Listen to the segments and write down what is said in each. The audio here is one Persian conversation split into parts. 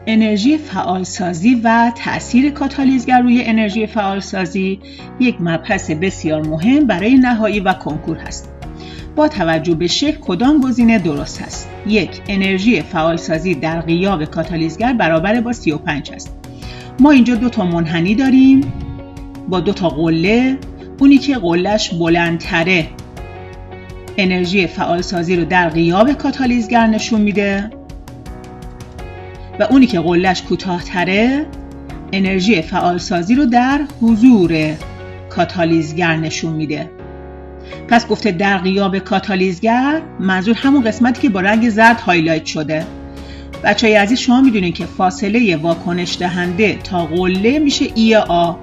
انرژی فعالسازی و تأثیر کاتالیزگر روی انرژی فعالسازی یک مبحث بسیار مهم برای نهایی و کنکور هست. با توجه به شکل کدام گزینه درست است؟ 1. انرژی فعالسازی در غیاب کاتالیزگر برابر با 35 است. ما اینجا 2 تا منحنی داریم با 2 تا قله. اونی که قله‌اش بلندتره انرژی فعالسازی رو در غیاب کاتالیزگر نشون میده و اونی که قله‌اش کوتاه‌تره انرژی فعالسازی رو در حضور کاتالیزگر نشون میده. پس گفته در غیاب کاتالیزگر، منظور همون قسمتی که با رنگ زرد هایلایت شده. بچه‌های عزیز شما میدونین که فاصله واکنش دهنده تا قله میشه ای آ.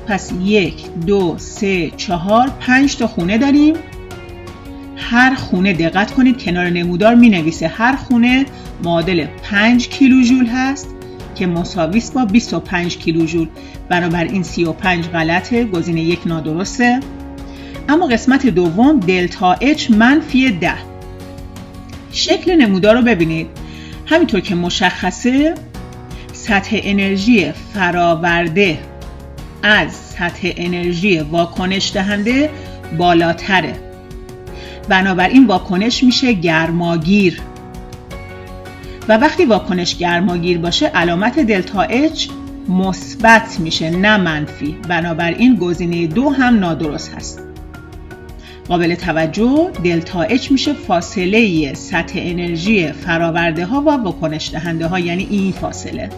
پس 1 2 3 4 5 تا خونه داریم. هر خونه دقت کنید کنار نمودار می نویسه هر خونه معادل 5 کیلوژول هست که مساوی است با 25 کیلوژول. بنابراین 35 غلطه، گزینه 1 نادرسته. اما قسمت دوم دلتا اچ منفی 10. شکل نمودار رو ببینید. همینطور که مشخصه سطح انرژی فراورده از سطح انرژی واکنش دهنده بالاتره. بنابراین واکنش میشه گرماگیر و وقتی واکنش گرماگیر باشه علامت دلتا اچ مثبت میشه نه منفی. بنابراین گزینه 2 هم نادرست هست. قابل توجه دلتا اچ میشه فاصله سطح انرژی فراورده ها و واکنش دهنده ها، یعنی این فاصله.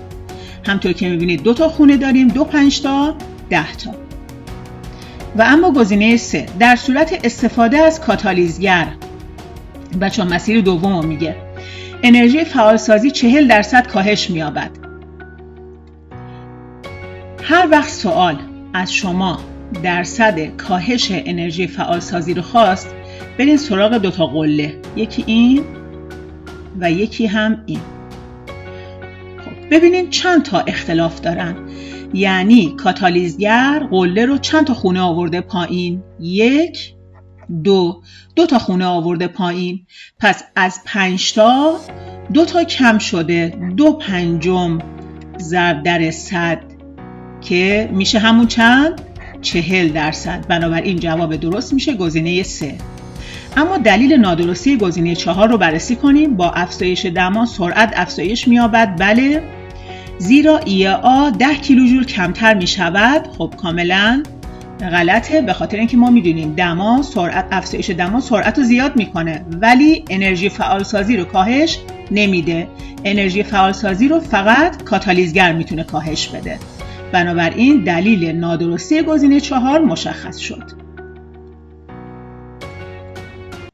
همطور که میبینید 2 تا خونه داریم، 2 5 تا 10 تا. و اما گزینه 3 در صورت استفاده از کاتالیزگر، بچه‌ها مسیر دوم رو میگه انرژی فعالسازی 40% کاهش می‌یابد. هر وقت سوال از شما درصد کاهش انرژی فعالسازی رو خواست، برین سراغ 2 تا قله، یکی این و یکی هم این. خب ببینین چند تا اختلاف دارن. یعنی کاتالیزگر قله رو چند تا خونه آورده پایین؟ 1 2 تا خونه آورده پایین. پس از 5 تا 2 تا کم شده، 2/5 ضرب در 100 که میشه همون چند؟ 40%. بنابراین جواب درست میشه گزینه 3. اما دلیل نادرستی گزینه 4 رو بررسی کنیم. با افزایش دما سرعت افزایش می‌یابد. بله، زیرا ای آ 10 کیلوژول کمتر می شود. خب کاملا غلطه، به خاطر اینکه ما میدونیم دما سرعت افزایش دما سرعت رو زیاد میکنه ولی انرژی فعالسازی رو کاهش نمیده. انرژی فعالسازی رو فقط کاتالیزگر میتونه کاهش بده. بنابراین دلیل نادرستی گزینه 4 مشخص شد.